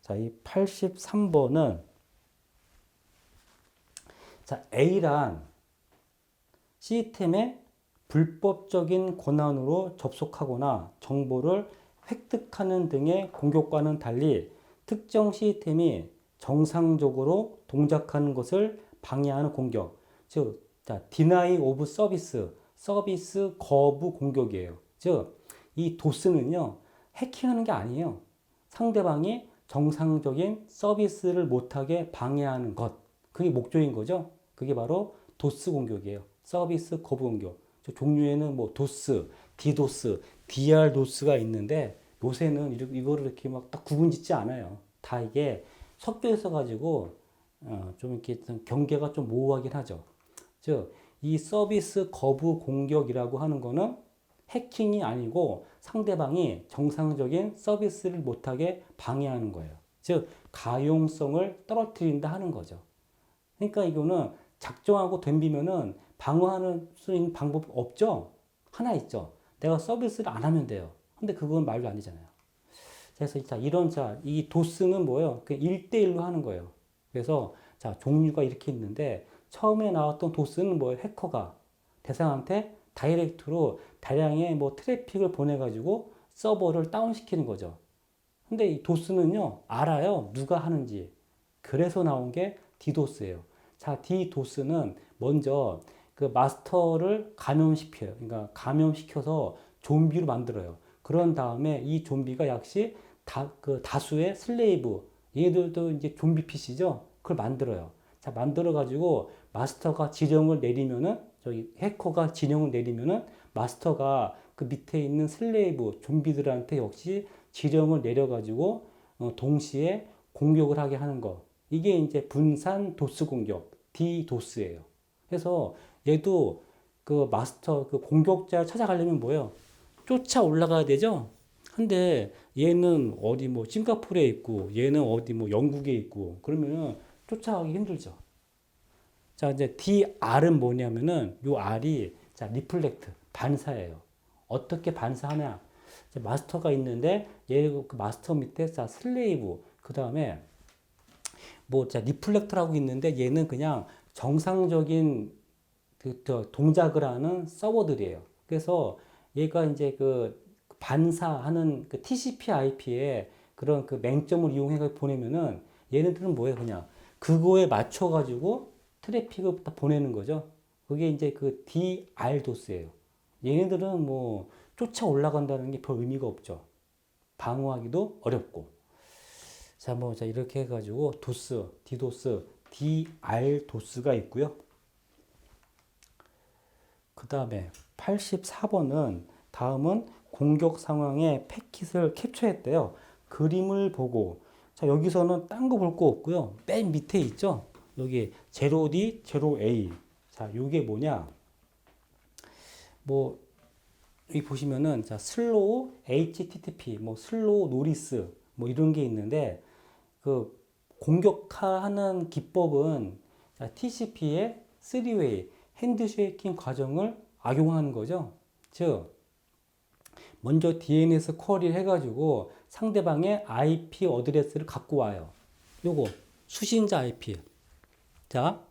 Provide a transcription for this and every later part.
자, 이 83번은 자, A란 시스템에 불법적인 권한으로 접속하거나 정보를 획득하는 등의 공격과는 달리 특정 시스템이 정상적으로 동작하는 것을 방해하는 공격. 즉, 자, deny of service, 서비스 거부 공격이에요. 즉, 이 도스는요, 해킹하는 게 아니에요. 상대방이 정상적인 서비스를 못하게 방해하는 것. 그게 목적인 거죠. 그게 바로 도스 공격이에요. 서비스 거부 공격. 종류에는 뭐 도스, 디도스, DR도스가 있는데 요새는 이거를 이렇게 막 딱 구분 짓지 않아요. 다 이게 섞여 있어 가지고 좀 이렇게 경계가 좀 모호하긴 하죠. 즉, 이 서비스 거부 공격이라고 하는 거는 해킹이 아니고 상대방이 정상적인 서비스를 못하게 방해하는 거예요. 즉, 가용성을 떨어뜨린다 하는 거죠. 그러니까 이거는 작정하고 덤비면은 방어하는 수 있는 방법 없죠? 하나 있죠. 내가 서비스를 안 하면 돼요. 근데 그건 말도 안 되잖아요. 그래서 자, 이 도스는 뭐예요? 그 1대1로 하는 거예요. 그래서 자, 종류가 이렇게 있는데 처음에 나왔던 도스는 뭐예요? 해커가 대상한테 다이렉트로 다량의 뭐 트래픽을 보내가지고 서버를 다운시키는 거죠. 근데 이 도스는요, 알아요. 누가 하는지. 그래서 나온 게 디도스예요. 자, 디도스는 먼저 그 마스터를 감염시켜요. 그러니까 감염시켜서 좀비로 만들어요. 그런 다음에 이 좀비가 역시 다수의 슬레이브, 얘들도 이제 좀비 PC죠? 그걸 만들어요. 자, 만들어가지고 마스터가 지령을 내리면은, 저기 해커가 지령을 내리면은 마스터가 그 밑에 있는 슬레이브, 좀비들한테 역시 지령을 내려가지고 동시에 공격을 하게 하는 거. 이게 이제 분산 도스 공격, 디도스예요. 그래서 얘도 그 마스터, 그 공격자를 찾아가려면 뭐예요? 쫓아 올라가야 되죠? 근데 얘는 어디 뭐 싱가포르에 있고 얘는 어디 뭐 영국에 있고 그러면은 쫓아가기 힘들죠. 자, 이제 DR은 뭐냐면은 요 R이 자, 리플렉트, 반사예요. 어떻게 반사하냐? 마스터가 있는데 얘 그 마스터 밑에 자, 슬레이브, 그다음에 뭐 자, 리플렉터라고 있는데 얘는 그냥 정상적인 동작을 하는 서버들이에요. 그래서 얘가 이제 그 반사하는 그 TCP/IP에 그런 그 맹점을 이용해 보내면은 얘네들은 뭐예요? 그냥 그거에 맞춰 가지고 트래픽을 다 보내는 거죠. 그게 이제 그 DR도스예요. 얘네들은 뭐 쫓아 올라간다는 게 별 의미가 없죠. 방어하기도 어렵고. 자, 뭐, 자, 이렇게 해가지고, 도스, 디도스, DR도스가 있고요. 그 다음에 84번은, 다음은 공격 상황의 패킷을 캡처했대요. 그림을 보고, 자, 여기서는 딴 거 볼 거 없고요. 맨 밑에 있죠? 여기 0D, 0A. 자, 요게 뭐냐? 뭐, 여기 보시면은, 자, 슬로우 HTTP, 뭐, 슬로우 노리스, 뭐, 이런 게 있는데, 그 공격하는 기법은 TCP의 3웨이 핸드쉐이킹 과정을 악용하는 거죠. 즉, 먼저 DNS 쿼리를 해가지고 상대방의 IP 어드레스를 갖고 와요. 요거 수신자 IP. 자,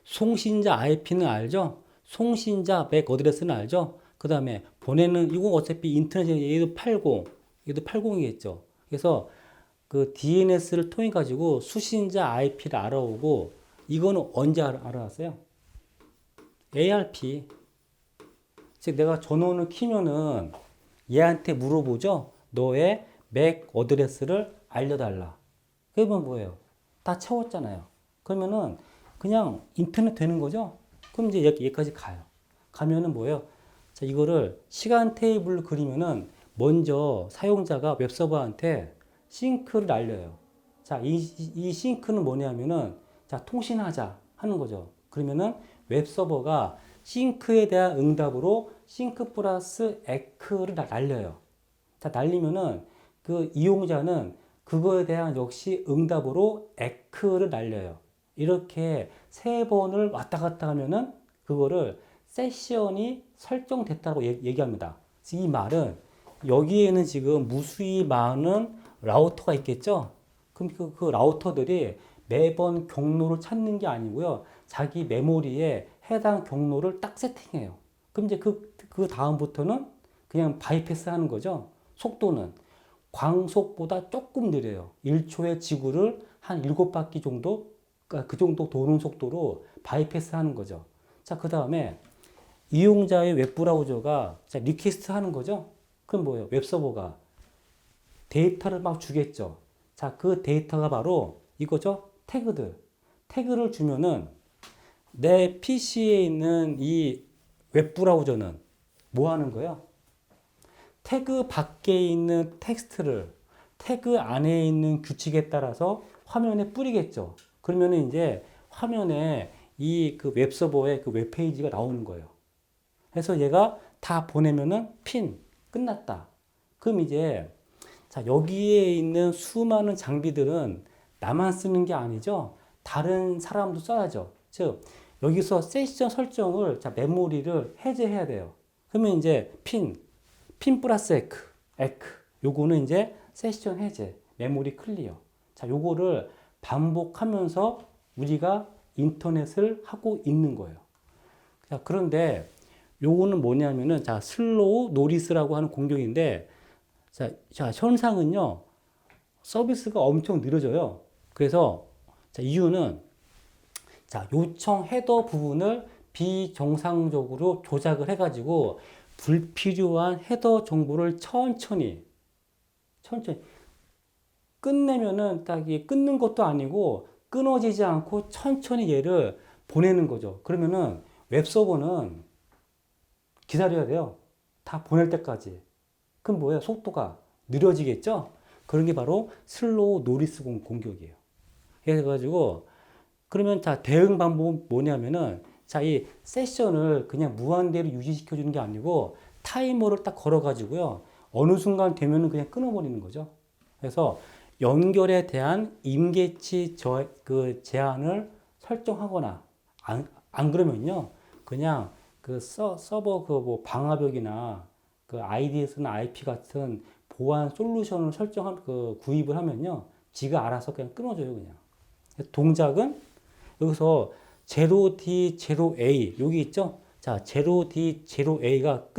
송신자 IP는 알죠? 송신자 맥 어드레스는 알죠? 그 다음에 보내는 이거 어차피 인터넷에 얘도 80, 얘도 80이겠죠. 그래서 그 DNS를 통해 가지고 수신자 IP를 알아오고 이거는 언제 알아왔어요? ARP. 즉 내가 전원을 키면은 얘한테 물어보죠. 너의 맥 어드레스를 알려달라. 그러면 뭐예요? 다 채웠잖아요. 그러면은 그냥 인터넷 되는 거죠. 그럼 이제 여기까지 가요. 가면은 뭐예요? 자, 이거를 시간 테이블로 그리면은 먼저 사용자가 웹서버한테 싱크를 날려요. 자, 이 싱크는 뭐냐면은, 자, 통신하자 하는 거죠. 그러면은 웹서버가 싱크에 대한 응답으로 싱크 플러스 에크를 날려요. 자, 날리면은 그 이용자는 그거에 대한 역시 응답으로 에크를 날려요. 이렇게 세 번을 왔다 갔다 하면은 그거를 세션이 설정됐다고 얘기합니다. 이 말은 여기에는 지금 무수히 많은 라우터가 있겠죠? 그럼 그 라우터들이 매번 경로를 찾는 게 아니고요. 자기 메모리에 해당 경로를 딱 세팅해요. 그럼 이제 그 다음부터는 그냥 바이패스 하는 거죠. 속도는 광속보다 조금 느려요. 1초에 지구를 한 7바퀴 정도, 그러니까 그 정도 도는 속도로 바이패스 하는 거죠. 자, 그 다음에 이용자의 웹브라우저가 리퀘스트 하는 거죠. 그럼 뭐예요? 웹서버가 데이터를 막 주겠죠. 자, 그 데이터가 바로 이거죠. 태그들. 태그를 주면은 내 PC에 있는 이 웹브라우저는 뭐 하는 거예요? 태그 밖에 있는 텍스트를 태그 안에 있는 규칙에 따라서 화면에 뿌리겠죠. 그러면은 이제 화면에 이 그 웹서버의 그 웹페이지가 나오는 거예요. 그래서 얘가 다 보내면은 핀 끝났다. 그럼 이제 자, 여기에 있는 수많은 장비들은 나만 쓰는 게 아니죠. 다른 사람도 써야죠. 즉, 여기서 세션 설정을, 자, 메모리를 해제해야 돼요. 그러면 이제 핀 플러스 에크. 요거는 이제 세션 해제, 메모리 클리어. 자, 요거를 반복하면서 우리가 인터넷을 하고 있는 거예요. 자, 그런데 요거는 뭐냐면은, 자, 슬로우 노리스라고 하는 공격인데, 자, 현상은요, 서비스가 엄청 느려져요. 그래서, 자, 이유는, 자, 요청 헤더 부분을 비정상적으로 조작을 해가지고, 불필요한 헤더 정보를 천천히, 끝내면은 딱 끊는 것도 아니고, 끊어지지 않고 천천히 얘를 보내는 거죠. 그러면은, 웹서버는 기다려야 돼요. 다 보낼 때까지. 그럼 뭐예요? 속도가 느려지겠죠? 그런 게 바로 슬로우 노리스 공격이에요. 그래가지고, 그러면 자, 대응 방법은 뭐냐면은, 자, 이 세션을 그냥 무한대로 유지시켜주는 게 아니고, 타이머를 딱 걸어가지고요. 어느 순간 되면은 그냥 끊어버리는 거죠. 그래서 연결에 대한 임계치 그 제한을 설정하거나, 안 그러면요. 그냥 그 서버 그 뭐 방화벽이나 그 IDS나 IP 같은 보안 솔루션을 구입을 하면요. 지가 알아서 그냥 끊어줘요, 그냥. 동작은 여기서 0D, 0A, 여기 있죠? 자, 0D, 0A가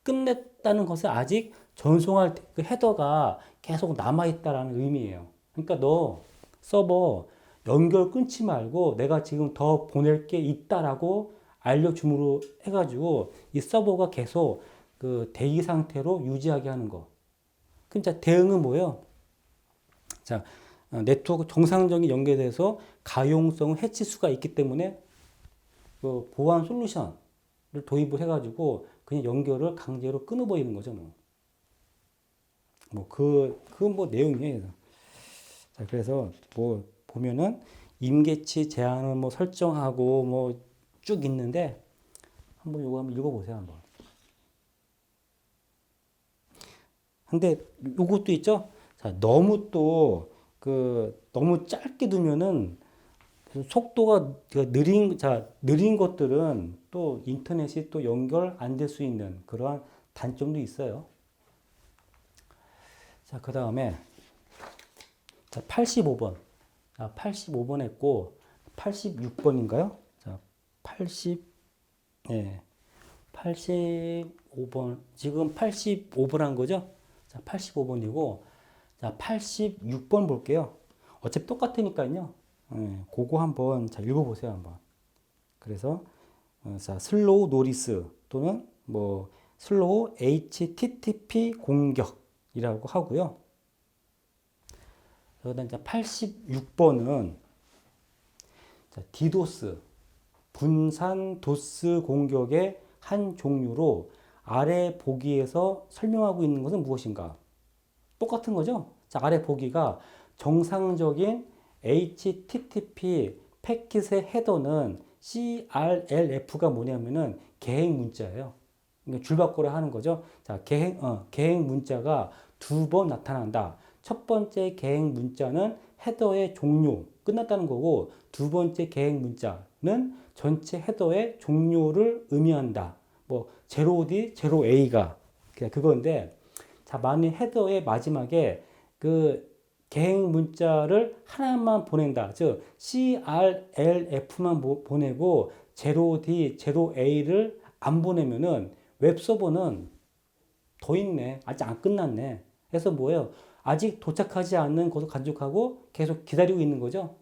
끝냈다는 것은 아직 전송할 그 헤더가 계속 남아있다라는 의미예요. 그러니까 너 서버 연결 끊지 말고 내가 지금 더 보낼 게 있다라고 알려줌으로 해가지고 이 서버가 계속 그 대기 상태로 유지하게 하는 거. 그럼 자, 대응은 뭐예요? 자, 네트워크 정상적인 연결돼서 가용성 해치수가 있기 때문에 그 보안 솔루션을 도입을 해가지고 그냥 연결을 강제로 끊어버리는 거죠. 뭐 내용이에요. 자, 그래서 뭐 보면은 임계치 제한을 뭐 설정하고 뭐 쭉 있는데 한번 읽어보세요, 한번. 근데 요것도 있죠. 자, 너무 짧게 두면은 속도가 느린 것들은 또 인터넷이 또 연결 안 될 수 있는 그러한 단점도 있어요. 자, 그 다음에 85번. 85번 했고 86번인가요? 자, 85번. 지금 85번 한 거죠? 자, 85번이고 자, 86번 볼게요. 어차피 똑같으니까요. 그거 한번 자, 읽어보세요, 한번. 그래서 자, 슬로우 노리스 또는 뭐 슬로우 HTTP 공격이라고 하고요. 그다음 86번은 디도스 분산 도스 공격의 한 종류로 아래 보기에서 설명하고 있는 것은 무엇인가? 똑같은 거죠? 자, 아래 보기가 정상적인 HTTP 패킷의 헤더는 CRLF가 뭐냐면은 계획 문자예요. 그러니까 줄바꾸라 하는 거죠. 자, 계획 문자가 두 번 나타난다. 첫 번째 계획 문자는 헤더의 종료, 끝났다는 거고, 두 번째 계획 문자는 전체 헤더의 종료를 의미한다. 뭐, 0D, 0A가 그건데, 자, 만약 헤더의 마지막에 그 개행 문자를 하나만 보낸다. 즉, CRLF만 보내고 0D, 0A를 안 보내면은 웹서버는 더 있네. 아직 안 끝났네. 그래서 뭐예요? 아직 도착하지 않는 것을 간직하고 계속 기다리고 있는 거죠.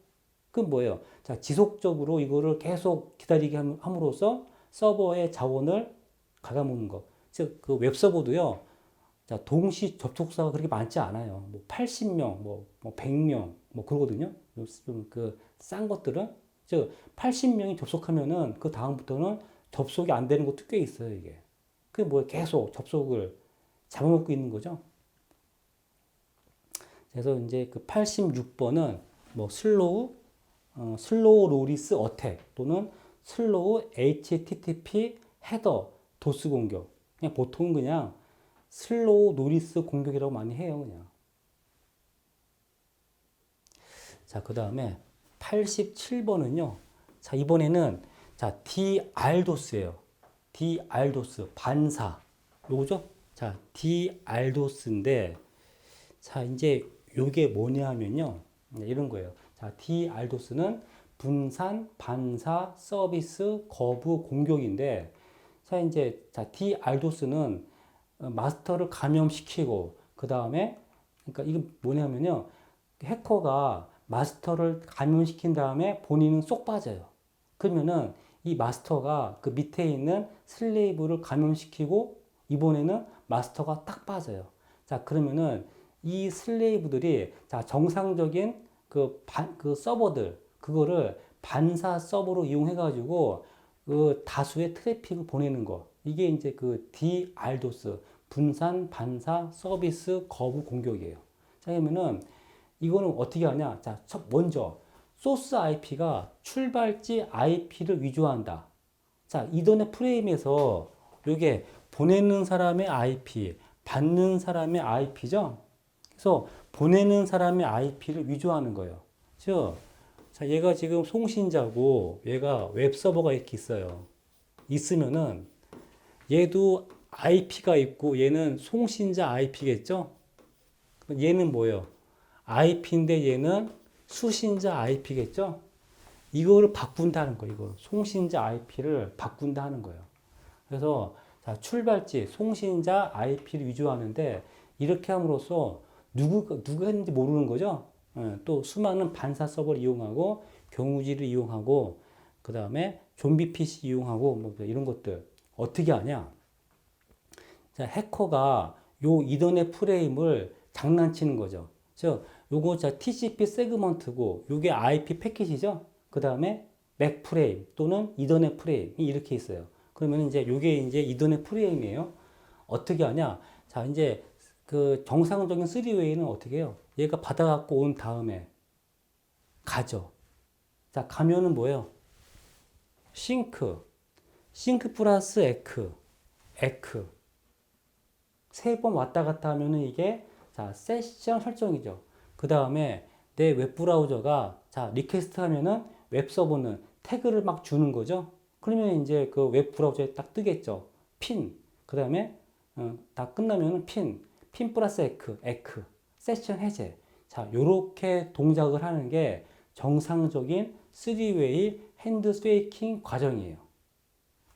그럼 뭐예요? 자, 지속적으로 이거를 계속 기다리게 함으로써 서버의 자원을 갉아먹는 거. 즉, 그 웹서버도요. 자, 동시 접속자가 그렇게 많지 않아요. 뭐 80명, 뭐 100명, 뭐 그러거든요. 좀 그 싼 것들은. 즉, 80명이 접속하면은 그 다음부터는 접속이 안 되는 것도 꽤 있어요, 이게. 그게 뭐예요? 계속 접속을 잡아먹고 있는 거죠. 그래서 이제 그 86번은 뭐 슬로우 로리스 어택 또는 슬로우 HTTP 헤더 도스 공격. 그냥 보통 그냥 슬로우 노리스 공격이라고 많이 해요, 그냥. 자, 그 다음에 87번은요. 자, 이번에는 자, DR도스예요. DR도스 반사. 요거죠? 자, DR도스인데 자, 이제 요게 뭐냐 하면요. 이런 거예요. 자, DR도스는 분산, 반사, 서비스, 거부, 공격인데 자, 이제 자, DR도스는 마스터를 감염시키고 그 다음에 그러니까 이게 뭐냐면요. 해커가 마스터를 감염시킨 다음에 본인은 쏙 빠져요. 그러면은 이 마스터가 그 밑에 있는 슬레이브를 감염시키고 이번에는 마스터가 딱 빠져요. 자, 그러면은 이 슬레이브들이 자, 정상적인 그 서버들 그거를 반사 서버로 이용해 가지고 그 다수의 트래픽을 보내는 거. 이게 이제 그 DR도스 분산 반사 서비스 거부 공격이에요. 자, 그러면은 이거는 어떻게 하냐? 자, 먼저 소스 IP가 출발지 IP를 위조한다. 자, 이더넷 프레임에서 이게 보내는 사람의 IP, 받는 사람의 IP죠. 그래서 보내는 사람의 IP를 위조하는 거예요. 즉, 자, 얘가 지금 송신자고 얘가 웹서버가 이렇게 있어요. 있으면은 얘도 IP가 있고 얘는 송신자 IP겠죠? 얘는 뭐예요? IP인데 얘는 수신자 IP겠죠? 이거를 바꾼다는 거예요. 이거 송신자 IP를 바꾼다 하는 거예요. 그래서 자, 출발지 송신자 IP를 위조하는데 이렇게 함으로써 누가 했는지 모르는 거죠. 또 수많은 반사 서버를 이용하고 경우지를 이용하고 그 다음에 좀비 PC 이용하고 뭐 이런 것들 어떻게 하냐? 자, 해커가 요 이더넷 프레임을 장난치는 거죠. 즉, 요거 자 TCP 세그먼트고 요게 IP 패킷이죠. 그 다음에 맥 프레임 또는 이더넷 프레임이 이렇게 있어요. 그러면 이제 요게 이제 이더넷 프레임이에요. 어떻게 하냐? 자, 이제 그 정상적인 3웨이는 어떻게 해요? 얘가 받아갖고 온 다음에 가죠. 자, 가면은 뭐예요? 싱크 플러스 에크. 3번 왔다 갔다 하면은 이게 자, 세션 설정이죠. 그 다음에 내 웹브라우저가 자, 리퀘스트 하면은 웹서버는 태그를 막 주는 거죠. 그러면 이제 그 웹브라우저에 딱 뜨겠죠. 그 다음에 다 끝나면은 핀 플러스 에크, 세션 해제. 자, 요렇게 동작을 하는 게 정상적인 3웨이 핸드 스웨이킹 과정이에요.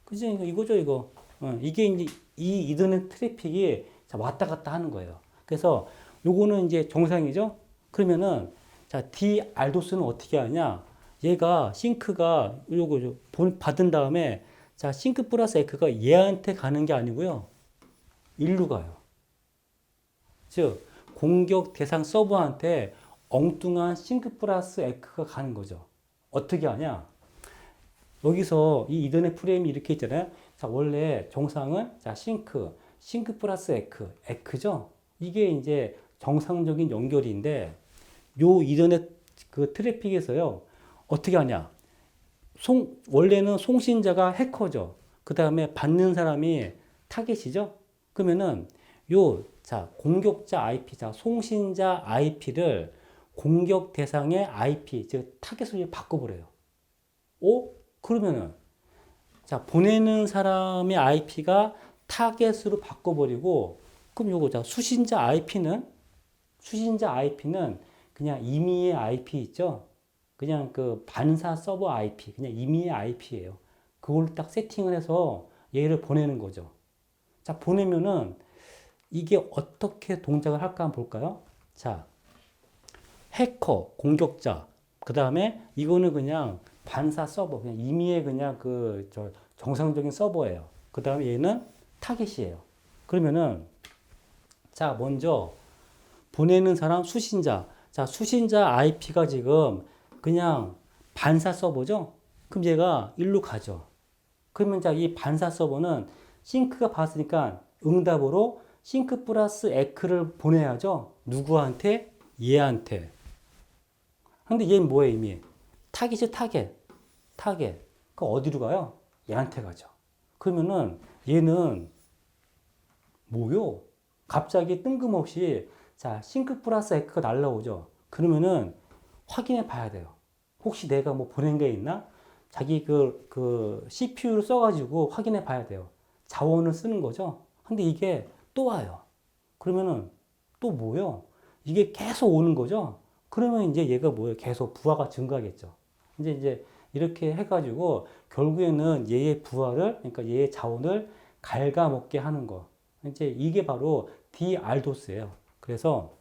그죠? 이거죠, 이거. 이게 이제 이 이더넷 트래픽이 자, 왔다 갔다 하는 거예요. 그래서 요거는 이제 정상이죠? 그러면은 자, DR도스는 어떻게 하냐? 얘가 싱크가 요거 받은 다음에 자, 싱크 플러스 에크가 얘한테 가는 게 아니고요. 일로 가요. 즉, 공격 대상 서버한테 엉뚱한 싱크 플러스 에크가 가는 거죠. 어떻게 하냐? 여기서 이 이더넷 프레임이 이렇게 있잖아요. 자, 원래 정상은 자, 싱크 플러스 에크죠? 이게 이제 정상적인 연결인데 요 이더넷 그 트래픽에서요. 어떻게 하냐? 원래는 송신자가 해커죠. 그 다음에 받는 사람이 타겟이죠. 그러면은 자, 공격자 IP, 자, 송신자 IP를 공격 대상의 IP, 즉 타겟으로 바꿔버려요. 그러면은 자, 보내는 사람의 IP가 타겟으로 바꿔버리고 그럼 요거 자 수신자 IP는 그냥 임의의 IP 있죠? 그냥 그 반사 서버 IP, 그냥 임의의 IP예요. 그걸 딱 세팅을 해서 얘를 보내는 거죠. 자, 보내면은 이게 어떻게 동작을 할까 한번 볼까요? 자, 해커, 공격자, 그 다음에 이거는 그냥 반사 서버, 그냥 임의의 그냥 정상적인 서버예요. 그 다음에 얘는 타겟이에요. 그러면은 자, 먼저 보내는 사람 수신자. 자, 수신자 IP가 지금 그냥 반사 서버죠? 그럼 얘가 일로 가죠. 그러면 자, 이 반사 서버는 싱크가 봤으니까 응답으로 싱크 플러스 에크를 보내야죠. 누구한테? 얘한테. 근데 얘는 뭐예요, 이미? 타겟이 타겟. 타겟. 그 어디로 가요? 얘한테 가죠. 그러면은 얘는 뭐요? 갑자기 뜬금없이 자, 싱크 플러스 에크가 날라오죠. 그러면은 확인해 봐야 돼요. 혹시 내가 뭐 보낸 게 있나? 자기 CPU를 써가지고 확인해 봐야 돼요. 자원을 쓰는 거죠. 근데 이게 또 와요. 그러면은 또 뭐요? 이게 계속 오는 거죠. 그러면 이제 얘가 뭐예요? 계속 부하가 증가하겠죠. 이제 이렇게 해가지고 결국에는 얘의 부하를, 그러니까 얘의 자원을 갉아먹게 하는 거. 이제 이게 바로 DR도스예요. 그래서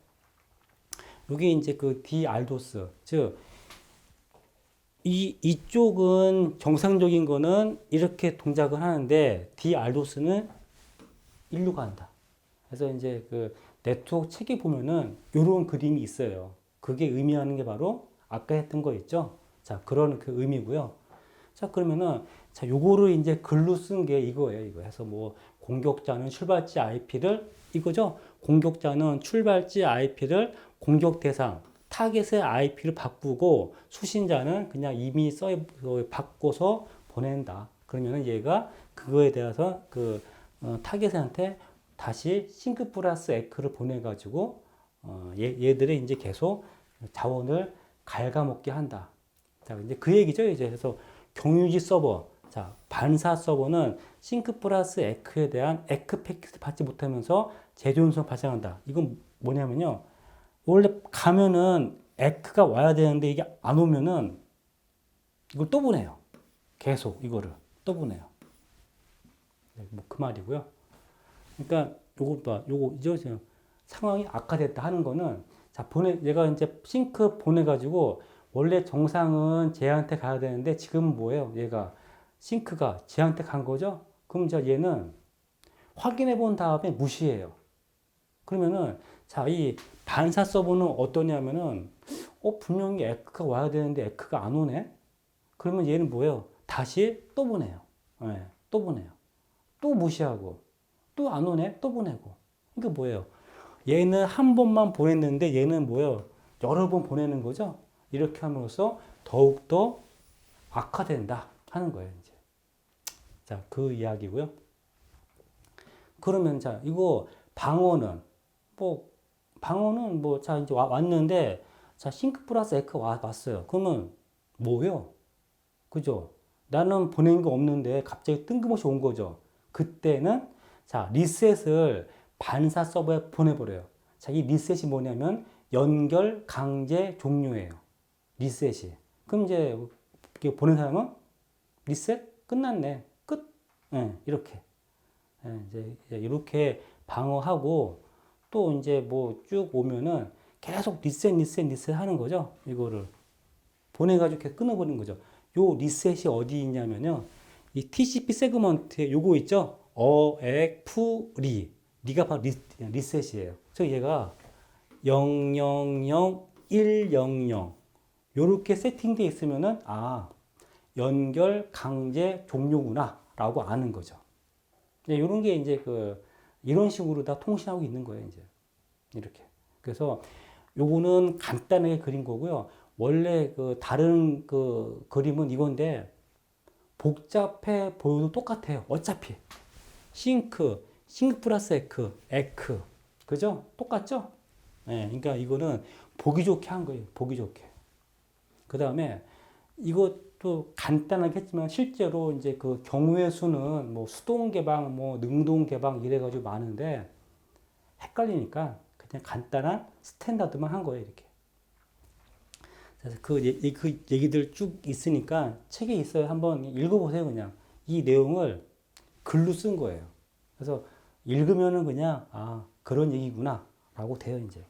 여기 이제 그 DR도스, 즉 이쪽은 정상적인 거는 이렇게 동작을 하는데 DR도스는 일로 간다. 그래서 이제 그 네트워크 책에 보면은 이런 그림이 있어요. 그게 의미하는 게 바로 아까 했던 거 있죠. 자, 그런 그 의미고요. 자, 그러면은 자, 요거를 이제 글로 쓴 게 이거예요. 이거 해서 뭐 공격자는 출발지 IP를 이거죠. 공격자는 출발지 IP를 공격 대상 타겟의 IP를 바꾸고 수신자는 그냥 이미 바꿔서 보낸다. 그러면은 얘가 그거에 대해서 타겟한테 다시 싱크 플러스 에크를 보내가지고 얘들이 이제 계속 자원을 갉아먹게 한다. 자, 이제 그 얘기죠. 이제 그래서 경유지 서버, 자, 반사 서버는 싱크 플러스 에크에 대한 에크 패킷을 받지 못하면서 재존성 발생한다. 이건 뭐냐면요. 원래 가면은 에크가 와야 되는데 이게 안 오면은 이걸 또 보내요. 계속 이거를 또 보내요. 뭐 그 말이고요. 그러니까 요거 이제 상황이 악화됐다 하는 거는 자, 얘가 이제 싱크 보내가지고 원래 정상은 쟤한테 가야 되는데 지금 뭐예요? 얘가 싱크가 쟤한테 간 거죠? 그럼 이제 얘는 확인해 본 다음에 무시해요. 그러면은 자, 이 반사 서버는 어떠냐면은 분명히 에크가 와야 되는데 에크가 안 오네? 그러면 얘는 뭐예요? 다시 또 보내요. 네, 또 보내요. 또 무시하고 또 안 오네? 또 보내고. 그러니까 뭐예요? 얘는 한 번만 보냈는데 얘는 뭐예요? 여러 번 보내는 거죠? 이렇게 함으로써 더욱더 악화된다 하는 거예요, 이제. 자, 그 이야기고요. 그러면 자, 이거 방어는 자, 이제 왔는데 자, 싱크 플러스 에크 왔어요. 그러면 뭐요? 그죠? 나는 보낸 거 없는데 갑자기 뜬금없이 온 거죠. 그때는 자, 리셋을 반사 서버에 보내버려요. 자, 이 리셋이 뭐냐면 연결 강제 종료예요. 리셋이. 그럼 이제 보낸 사람은 리셋 끝났네. 끝. 네, 이렇게. 네, 이제 이렇게 방어하고 또 이제 뭐 쭉 오면은 계속 리셋 하는 거죠. 이거를 보내가지고 이렇게 끊어버리는 거죠. 요 리셋이 어디 있냐면요. 이 TCP 세그먼트에 요거 있죠? 리가 바로 리셋이에요. 그래서 얘가 000, 100 요렇게 세팅되어 있으면은 연결 강제 종료구나 라고 아는 거죠. 이런 게 이제 이런 식으로 다 통신하고 있는 거예요, 이제. 이렇게. 그래서 요거는 간단하게 그린 거고요. 원래 다른 그림은 이건데 복잡해 보여도 똑같아요. 어차피. 싱크 플러스 에크. 그죠? 똑같죠? 네, 그러니까 이거는 보기 좋게 한 거예요. 보기 좋게. 그 다음에 이것도 간단하게 했지만 실제로 이제 경우의 수는 뭐 수동 개방, 뭐 능동 개방 이래가지고 많은데 헷갈리니까 그냥 간단한 스탠다드만 한 거예요, 이렇게. 그래서 그 얘기들 쭉 있으니까 책에 있어요. 한번 읽어보세요, 그냥. 이 내용을 글로 쓴 거예요. 그래서 읽으면은 그냥, 아, 그런 얘기구나. 라고 돼요, 이제.